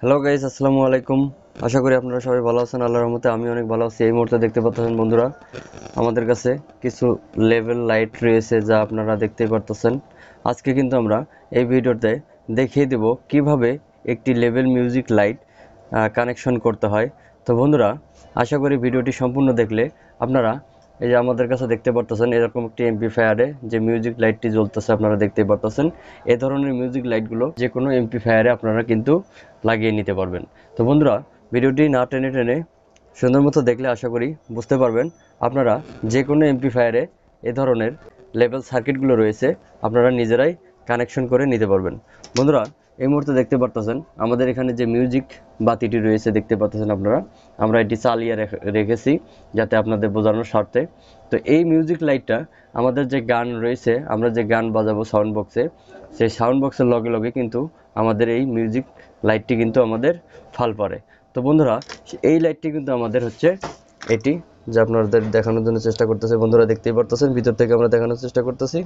Hello guys, আসসালামু আলাইকুম। আশা করি আপনারা সবাই ভালো আছেন। আল্লাহর রহমতে আমি অনেক ভালো আছি। এই মুহূর্তে দেখতে পাচ্ছেন বন্ধুরা, আমাদের কাছে কিছু লেভেল লাইট রয়েছে যা আপনারা দেখতেই পারতেছেন। আজকে কিন্তু আমরা এই ভিডিওতে দেখিয়ে দেব কিভাবে একটি লেভেল মিউজিক লাইট কানেকশন করতে হয়। তো বন্ধুরা, আশা করি ভিডিওটি সম্পূর্ণ দেখলে আপনারা এই যে আমাদের কাছে দেখতে পারতেছেন এরকম একটি এমপ্লিফায়ারে যে মিউজিক লাইটটি জ্বলতেছে আপনারা দেখতেই পারতেছেন। এই ধরনের মিউজিক লাইটগুলো যে কোনো এমপ্লিফায়ারে আপনারা কিন্তু লাগিয়ে নিতে পারবেন। তো বন্ধুরা, ভিডিওটি না টেনে টেনে সুন্দর মতো দেখলে আশা করি বুঝতে পারবেন আপনারা যে কোনো এমপ্লিফায়ারে এ ধরনের লেভেল সার্কিটগুলো রয়েছে আপনারা নিজেরাই কানেকশন করে নিতে পারবেন। বন্ধুরা, এই মুহূর্তে দেখতে পারতেছেন আমাদের এখানে যে মিউজিক বাতিটি রয়েছে দেখতে পাচ্ছেন আপনারা, আমরা এটি চালিয়ে রেখেছি যাতে আপনাদের বোঝানোর স্বার্থে। তো এই মিউজিক লাইটটা আমাদের যে গান রয়েছে, আমরা যে গান বাজাবো সাউন্ড বক্সে, সেই সাউন্ড বক্সের লগে লগে কিন্তু আমাদের এই মিউজিক লাইটটি কিন্তু আমাদের ফাল পড়ে। তো বন্ধুরা, এই লাইটটি কিন্তু আমাদের হচ্ছে এটি, যে আপনাদের দেখানোর জন্য চেষ্টা করতেছে। বন্ধুরা দেখতেই পারতেছেন, ভিতর থেকে আমরা দেখানোর চেষ্টা করতেছি।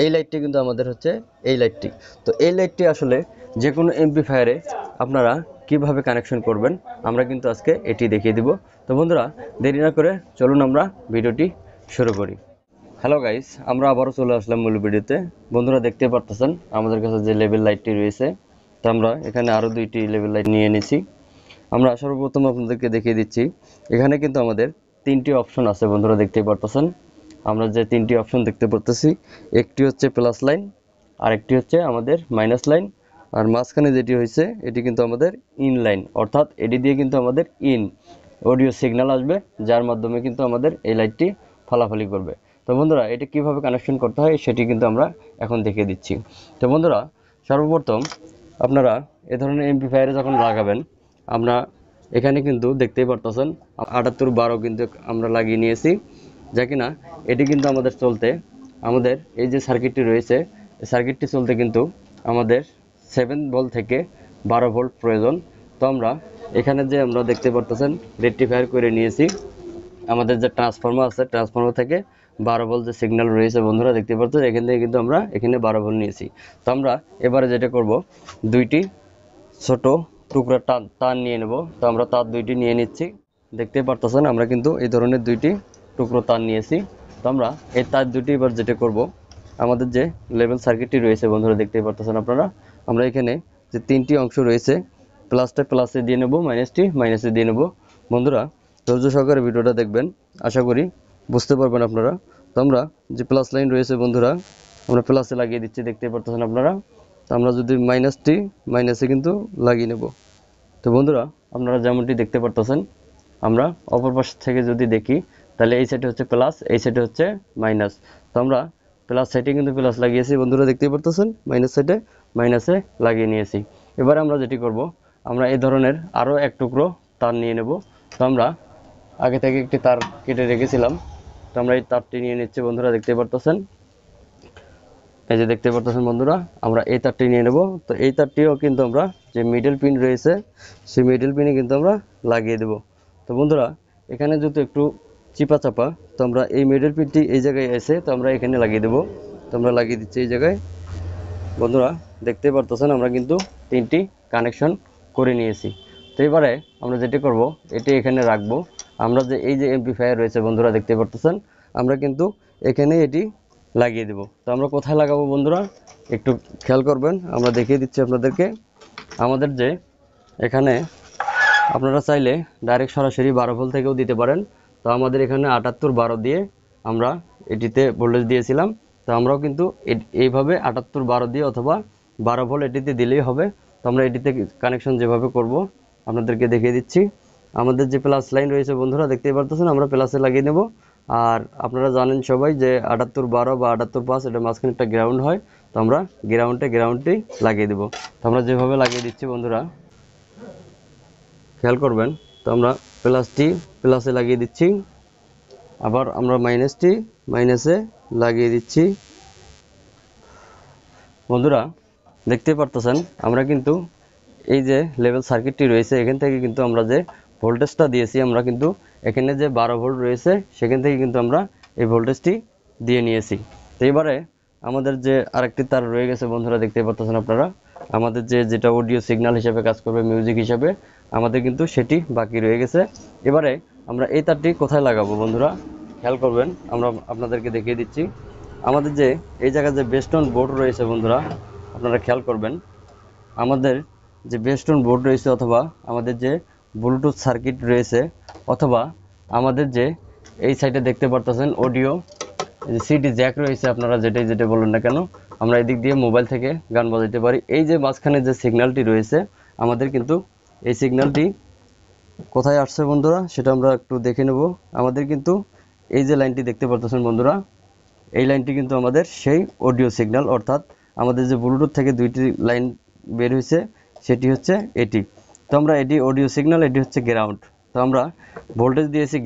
এই লাইটটি কিন্তু আমাদের হচ্ছে এই লাইটটি। তো এই লাইটটি আসলে যে কোনো এমপ্লিফায়ারে আপনারা কিভাবে কানেকশন করবেন আমরা কিন্তু আজকে এটি দেখিয়ে দিব। তো বন্ধুরা, দেরি না করে চলুন আমরা ভিডিওটি শুরু করি। হ্যালো গাইস, আমরা আবারও চলে আসলাম মূল ভিডিওতে। বন্ধুরা দেখতে পারতেছেন আমাদের কাছে যে লেভেল লাইটটি রয়েছে, তো আমরা এখানে আরও দুইটি লেভেল লাইট নিয়ে নিয়েছি। আমরা সর্বপ্রথম আপনাদেরকে দেখিয়ে দিচ্ছি, এখানে কিন্তু আমাদের তিনটি অপশন আছে। বন্ধুরা দেখতেই পারতেছেন আমরা যে তিনটি অপশন দেখতে পারতেছি, একটি হচ্ছে প্লাস লাইন, আরেকটি হচ্ছে আমাদের মাইনাস লাইন, আর মাঝখানে যেটি হয়েছে এটি কিন্তু আমাদের ইন লাইন, অর্থাৎ এটি দিয়ে কিন্তু আমাদের ইন অডিও সিগন্যাল আসবে, যার মাধ্যমে কিন্তু আমাদের এই লাইটটি ফলাফলি করবে। তো বন্ধুরা, এটি কিভাবে কানেকশন করতে হয় সেটি কিন্তু আমরা এখন দেখিয়ে দিচ্ছি। তো বন্ধুরা, সর্বপ্রথম আপনারা এ ধরনের এমপ্লিফায়ারে যখন লাগাবেন, আমরা এখানে কিন্তু দেখতেই পারতেছেন 7812 কিন্তু আমরা লাগিয়ে নিয়েছি, যা কিনা এটি কিন্তু আমাদের চলতে, আমাদের এই যে সার্কিটটি রয়েছে এই সার্কিটটি চলতে কিন্তু আমাদের 7 ভোল্ট থেকে 12 ভোল্ট প্রয়োজন। তো আমরা এখানে যে আমরা দেখতে পারতেছেন রেকটিফায়ার করে নিয়েছি, আমাদের যে ট্রান্সফর্মার আছে ট্রান্সফর্মার থেকে 12 ভোল্ট যে সিগন্যাল রয়েছে বন্ধুরা দেখতে পাচ্ছেন, এখান থেকে কিন্তু আমরা এখানে 12 ভোল্ট নিয়েছি। তো আমরা এবারে যেটা করব, দুইটি ছোট টুকরা তার নিয়ে নেব। তো আমরা তার দুইটি নিয়ে নিচ্ছি, দেখতে পারতেছেন আমরা কিন্তু এই ধরনের দুইটি টুকরো তার নিয়েছি। তো আমরা এই তার দুটি এবার যেটা করব, আমাদের যে লেভেল সার্কিটটি রয়েছে বন্ধুরা দেখতেই পারতেছেন আপনারা, আমরা এখানে যে তিনটি অংশ রয়েছে, প্লাসটা প্লাসে দিয়ে নেব, মাইনাসটি মাইনাসে দিয়ে নেব। বন্ধুরা, ধৈর্য সহকারে ভিডিওটা দেখবেন, আশা করি বুঝতে পারবেন আপনারা। তো আমরা যে প্লাস লাইন রয়েছে বন্ধুরা, আমরা প্লাসে লাগিয়ে দিচ্ছি দেখতে পারতেছেন আপনারা। তো আমরা যদি মাইনাসটি মাইনাসে কিন্তু লাগিয়ে নেব। তো বন্ধুরা, আপনারা যেমনটি দেখতে পারতেছেন, আমরা অপর পাশ থেকে যদি দেখি তাহলে এই সাইডে হচ্ছে প্লাস, এই সাইডে হচ্ছে মাইনাস। তো আমরা প্লাস সাইডে কিন্তু প্লাস লাগিয়েছি বন্ধুরা দেখতেই পারতেছেন, মাইনাস সাইডে মাইনাসে লাগিয়ে নিয়েছি। এবারে আমরা যেটি করব, আমরা এই ধরনের আরও এক টুকরো তার নিয়ে নেব। তো আমরা আগে থেকে একটি তার কেটে রেখেছিলাম, তো আমরা এই তারটি নিয়ে নিচ্ছি বন্ধুরা দেখতেই পারতেছেন। এই যে দেখতে পারতেছেন বন্ধুরা, আমরা এই তারটি নিয়ে নেব। তো এই তারটিও কিন্তু আমরা যে মিডল পিন রয়েছে সেই মিডল পিনে কিন্তু আমরা লাগিয়ে দেব। তো বন্ধুরা, এখানে যেহেতু একটু চিপা চাপা, তো আমরা এই মিডল পিনটি এই জায়গায় এসে তো আমরা এখানে লাগিয়ে দেব। তো আমরা লাগিয়ে দিচ্ছি এই জায়গায়। বন্ধুরা দেখতে পারতেছেন আমরা কিন্তু তিনটি কানেকশন করে নিয়েছি। তো এবারে আমরা যেটি করব, এটি এখানে রাখবো। আমরা যে এই যে এমপ্লিফায়ার রয়েছে বন্ধুরা দেখতে পারতেছেন, আমরা কিন্তু এখানে এটি লাগিয়ে দেব। তো আমরা কোথায় লাগাবো বন্ধুরা একটু খেয়াল করবেন, আমরা দেখিয়ে দিচ্ছি আপনাদেরকে। আমাদের যে এখানে আপনারা চাইলে ডাইরেক্ট সরাসরি 12 ভোল্ট থেকেও দিতে পারেন। তো আমাদের এখানে 7812 দিয়ে আমরা এটিতে ভোল্টেজ দিয়েছিলাম। তো আমরাও কিন্তু এইভাবে 7812 দিয়ে অথবা 12 ভোল্ট এটিতে দিলেই হবে। তো আমরা এটিতে কানেকশন যেভাবে করব আপনাদেরকে দেখিয়ে দিচ্ছি। আমাদের যে প্লাস লাইন রয়েছে বন্ধুরা দেখতেই পারতেছেন, আমরা প্লাসে লাগিয়ে নেব। আর আপনারা জানেন সবাই যে 7812 বা 78.5 এটা মাঝখানে একটা গ্রাউন্ড হয়। তো আমরা গ্রাউন্ডটি লাগিয়ে দেব। তো আমরা যেভাবে লাগিয়ে দিচ্ছি বন্ধুরা খেয়াল করবেন। তো আমরা প্লাসটি প্লাসে লাগিয়ে দিচ্ছি, আবার আমরা মাইনাসটি মাইনাসে লাগিয়ে দিচ্ছি। বন্ধুরা দেখতে পারতেছেন আমরা কিন্তু এই যে লেভেল সার্কিটটি রয়েছে এখান থেকে কিন্তু আমরা যে ভোল্টেজটা দিয়েছি, আমরা কিন্তু এখানে যে 12 ভোল্ট রয়েছে সেখান থেকে কিন্তু আমরা এই ভোল্টেজটি দিয়ে নিয়েছি। তো এবারে আমাদের যে আরেকটি তার রয়ে গেছে বন্ধুরা দেখতে পারতেছেন আপনারা, আমাদের যেটা অডিও সিগন্যাল হিসেবে কাজ করবে, মিউজিক হিসেবে, আমাদের কিন্তু সেটি বাকি রয়ে গেছে। এবারে আমরা এই তারটি কোথায় লাগাবো বন্ধুরা, খেয়াল করবেন, আমরা আপনাদেরকে দেখিয়ে দিচ্ছি। আমাদের এই জায়গায় যে বেস্টন বোর্ড রয়েছে বন্ধুরা, আপনারা খেয়াল করবেন, আমাদের যে বেস্টন বোর্ড রয়েছে অথবা আমাদের যে ব্লুটুথ সার্কিট রয়েছে, অথবা আমাদের এই সাইডে দেখতে পারতেছেন অডিও সিডি জ্যাক রয়েছে, আপনারা যেটা বলুন না কেন, আমরা এদিক দিয়ে মোবাইল থেকে গান বাজাতে পারি। এই যে মাঝখানে যে সিগন্যালটি রয়েছে, আমাদের কিন্তু এই সিগন্যালটি কোথায় আসছে বন্ধুরা সেটা আমরা একটু দেখে নেব। আমাদের কিন্তু এই যে লাইনটি দেখতে পারতেছেন বন্ধুরা, এই লাইনটি কিন্তু আমাদের সেই অডিও সিগন্যাল, অর্থাৎ আমাদের যে ব্লুটুথ থেকে দুইটি লাইন বের হয়েছে সেটি হচ্ছে এটি। তো আমরা এটি অডিও সিগন্যাল, এটি হচ্ছে গ্রাউন্ড। তো আমরা ভোল্টেজ দিয়েছি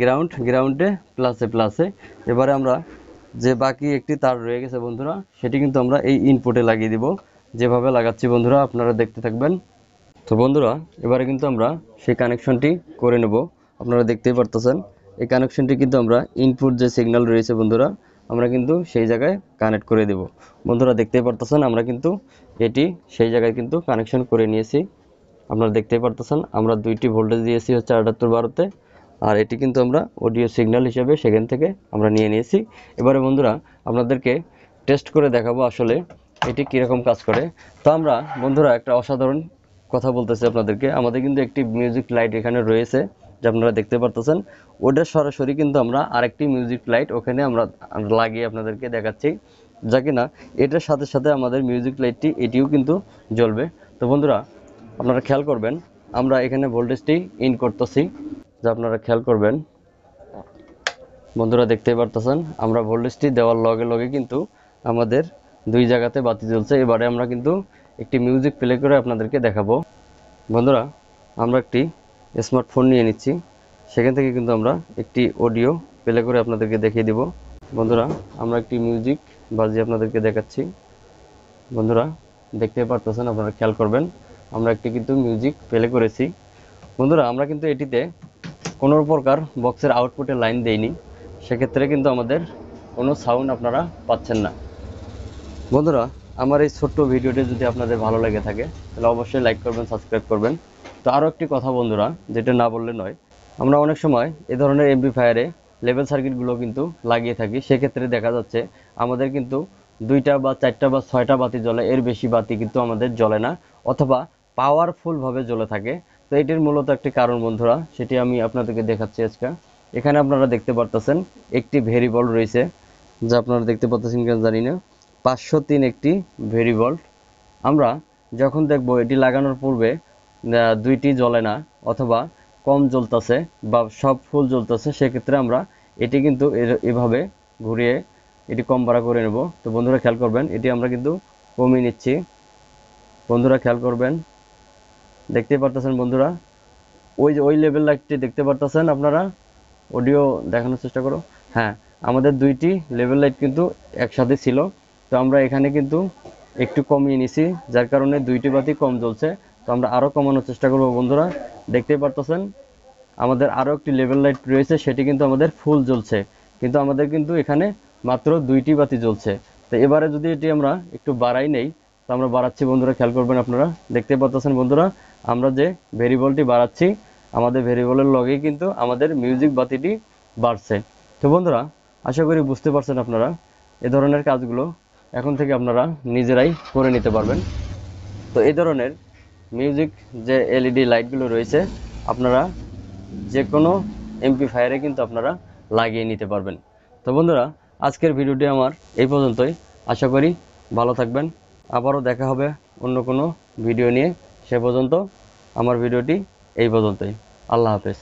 গ্রাউন্ডে প্লাসে। এবারে আমরা যে বাকি একটি তার রয়ে গেছে বন্ধুরা, সেটি কিন্তু আমরা এই ইনপুটে লাগিয়ে দিব। যেভাবে লাগাচ্ছি বন্ধুরা আপনারা দেখতে থাকবেন। তো বন্ধুরা এবারে কিন্তু আমরা সেই কানেকশনটি করে নেব। আপনারা দেখতেই পারতেছেন এই কানেকশনটি কিন্তু আমরা ইনপুট যে সিগন্যাল রয়েছে বন্ধুরা, আমরা কিন্তু সেই জায়গায় কানেক্ট করে দেব। বন্ধুরা দেখতেই পারতেছেন আমরা কিন্তু এটি সেই জায়গায় কিন্তু কানেকশন করে নিয়েছি। আপনারা দেখতেই পারতেছেন আমরা দুইটি ভোল্টেজ দিয়েছি হচ্ছে 78/12-তে, আর এটি কিন্তু আমরা অডিও সিগন্যাল হিসেবে সেখান থেকে আমরা নিয়ে নিয়েছি। এবারে বন্ধুরা আপনাদেরকে টেস্ট করে দেখাবো আসলে এটি কীরকম কাজ করে। তো আমরা বন্ধুরা একটা অসাধারণ কথা বলতেছি আপনাদেরকে, আমাদের কিন্তু একটি মিউজিক লাইট এখানে রয়েছে যে আপনারা দেখতে পারতেছেন, ওটা সরাসরি কিন্তু আমরা আরেকটি মিউজিক লাইট ওখানে আমরা লাগিয়ে আপনাদেরকে দেখাচ্ছি, যা কিনা এটার সাথে সাথে আমাদের মিউজিক লাইটটি এটিও কিন্তু জ্বলবে। তো বন্ধুরা আপনারা খেয়াল করবেন, আমরা এখানে ভোল্টেজটি ইন করতেছি, যা আপনারা খেয়াল করবেন। বন্ধুরা দেখতেই পারতেছেন আমরা ভোল্টেজটি দেওয়ার লগে লগে কিন্তু আমাদের দুই জায়গাতে বাতি জ্বলছে। এবারে আমরা কিন্তু একটি মিউজিক প্লে করে আপনাদেরকে দেখাবো। বন্ধুরা আমরা একটি স্মার্টফোন নিয়ে নিচ্ছি, সেখান থেকে কিন্তু আমরা একটি অডিও প্লে করে আপনাদেরকে দেখিয়ে দিব। বন্ধুরা আমরা একটি মিউজিক বাজিয়ে আপনাদেরকে দেখাচ্ছি। বন্ধুরা দেখতে পারতেছেন, আপনারা খেয়াল করবেন, আমরা একটি কিন্তু মিউজিক প্লে করেছি। বন্ধুরা আমরা কিন্তু এটিতে কোনো প্রকার বক্সের আউটপুটে লাইন দেইনি, সেক্ষেত্রে কিন্তু আমাদের কোনো সাউন্ড আপনারা পাচ্ছেন না। বন্ধুরা আমার এই ছোট্ট ভিডিওটি যদি আপনাদের ভালো লেগে থাকে তাহলে অবশ্যই লাইক করবেন, সাবস্ক্রাইব করবেন। তো আরও একটি কথা বন্ধুরা, যেটা না বললে নয়, আমরা অনেক সময় এ ধরনের এমপ্লিফায়ারে লেভেল সার্কিটগুলো কিন্তু লাগিয়ে থাকি। সেক্ষেত্রে দেখা যাচ্ছে আমাদের কিন্তু 2টা বা 4টা বা 6টা বাতি জ্বলে, এর বেশি বাতি কিন্তু আমাদের জ্বলে না, অথবা পাওয়ারফুলভাবে জ্বলে থাকে। তো এটির মূলত একটি কারণ বন্ধুরা, সেটি আমি আপনাদেরকে দেখাচ্ছি আজকে। এখানে আপনারা দেখতে পারতেছেন একটি ভেরিয়েবল রয়েছে, যা আপনারা দেখতে পাচ্ছেন কিনা জানি না, 503 একটি ভেরিয়েবল। আমরা যখন দেখব এটি লাগানোর পূর্বে দুইটি জ্বলে না, অথবা কম জ্বলতেছে বা সব ফুল জ্বলতেছে, সেক্ষেত্রে আমরা এটি কিন্তু এভাবে ঘুরিয়ে এটি কম বাড়া করে নেব। তো বন্ধুরা খেয়াল করবেন, এটি আমরা কিন্তু কমিয়ে নিচ্ছি। বন্ধুরা খেয়াল করবেন, দেখতেই পারতেছেন বন্ধুরা, ওই লেভেল লাইটটি দেখতে পারতেছেন আপনারা, অডিও দেখানোর চেষ্টা করো। হ্যাঁ, আমাদের দুইটি লেভেল লাইট কিন্তু একসাথে ছিল, তো আমরা এখানে কিন্তু একটু কমিয়ে নিছি, যার কারণে দুইটি বাতি কম জ্বলছে। তো আমরা আরও কমানোর চেষ্টা করব। বন্ধুরা দেখতেই পারতেছেন আমাদের আরও একটি লেভেল লাইট রয়েছে, সেটি কিন্তু আমাদের ফুল জ্বলছে, কিন্তু আমাদের কিন্তু এখানে মাত্র দুইটি বাতি জ্বলছে। তো এবারে যদি এটি আমরা একটু বাড়াই নেই, তো আমরা বাড়াচ্ছি। বন্ধুরা খেয়াল করবেন, আপনারা দেখতে পাচ্ছেন বন্ধুরা, আমরা যে ভেরিয়েবলটি বাড়াচ্ছি, আমাদের ভেরিয়েবলের লগেই কিন্তু আমাদের মিউজিক বাতিটি বাড়ছে। তো বন্ধুরা আশা করি বুঝতে পারছেন আপনারা, এ ধরনের কাজগুলো এখন থেকে আপনারা নিজেরাই করে নিতে পারবেন। তো এই ধরনের মিউজিক যে এলইডি লাইটগুলো রয়েছে, আপনারা যে কোনো এমপ্লিফায়ারে কিন্তু আপনারা লাগিয়ে নিতে পারবেন। তো বন্ধুরা আজকের ভিডিওটি আমার এই পর্যন্তই। আশা করি ভালো থাকবেন, আবারও দেখা হবে অন্য কোনো ভিডিও নিয়ে। সে পর্যন্ত আমার ভিডিওটি এই পর্যন্তই। আল্লাহ হাফেজ।